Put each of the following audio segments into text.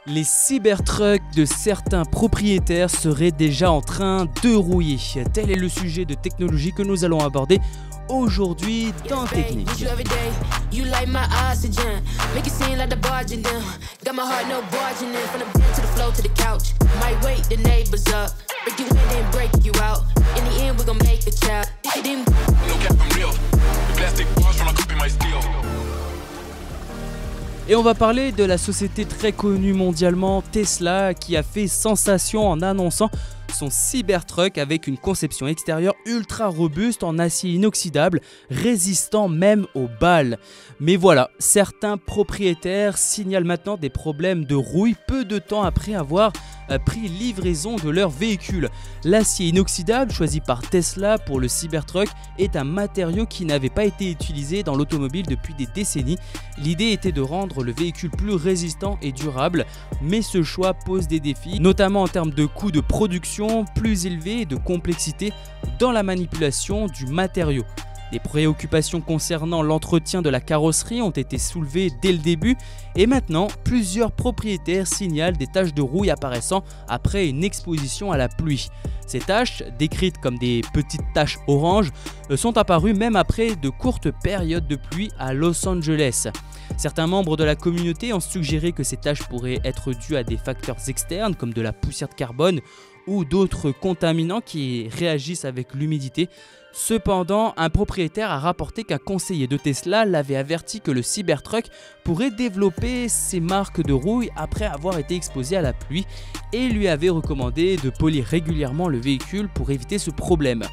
Les Cybertrucks de certains propriétaires seraient déjà en train de rouiller. Tel est le sujet de technologie que nous allons aborder aujourd'hui dans Technique. Et on va parler de la société très connue mondialement, Tesla, qui a fait sensation en annonçant son Cybertruck avec une conception extérieure ultra robuste en acier inoxydable, résistant même aux balles. Mais voilà, certains propriétaires signalent maintenant des problèmes de rouille peu de temps après avoir pris livraison de leur véhicule. L'acier inoxydable choisi par Tesla pour le Cybertruck est un matériau qui n'avait pas été utilisé dans l'automobile depuis des décennies. L'idée était de rendre le véhicule plus résistant et durable, mais ce choix pose des défis, notamment en termes de coûts de production plus élevés et de complexité dans la manipulation du matériau. Des préoccupations concernant l'entretien de la carrosserie ont été soulevées dès le début et maintenant plusieurs propriétaires signalent des taches de rouille apparaissant après une exposition à la pluie. Ces taches, décrites comme des petites taches oranges, sont apparues même après de courtes périodes de pluie à Los Angeles. Certains membres de la communauté ont suggéré que ces taches pourraient être dues à des facteurs externes comme de la poussière de carbone ou d'autres contaminants qui réagissent avec l'humidité. Cependant, un propriétaire a rapporté qu'un conseiller de Tesla l'avait averti que le Cybertruck pourrait développer ses marques de rouille après avoir été exposé à la pluie et lui avait recommandé de polir régulièrement le véhicule pour éviter ce problème.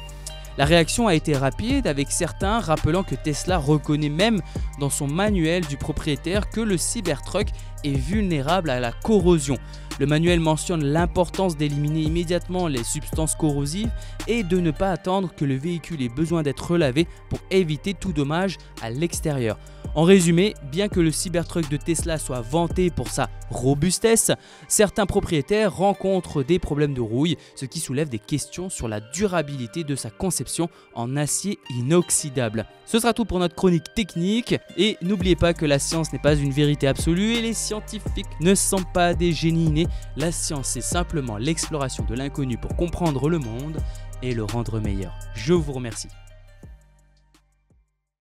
La réaction a été rapide, avec certains rappelant que Tesla reconnaît même dans son manuel du propriétaire que le Cybertruck est vulnérable à la corrosion. Le manuel mentionne l'importance d'éliminer immédiatement les substances corrosives et de ne pas attendre que le véhicule ait besoin d'être relavé pour éviter tout dommage à l'extérieur. En résumé, bien que le Cybertruck de Tesla soit vanté pour sa robustesse, certains propriétaires rencontrent des problèmes de rouille, ce qui soulève des questions sur la durabilité de sa conception en acier inoxydable. Ce sera tout pour notre chronique technique et n'oubliez pas que la science n'est pas une vérité absolue et les scientifiques ne sont pas des génies innés. La science est simplement l'exploration de l'inconnu pour comprendre le monde et le rendre meilleur. Je vous remercie.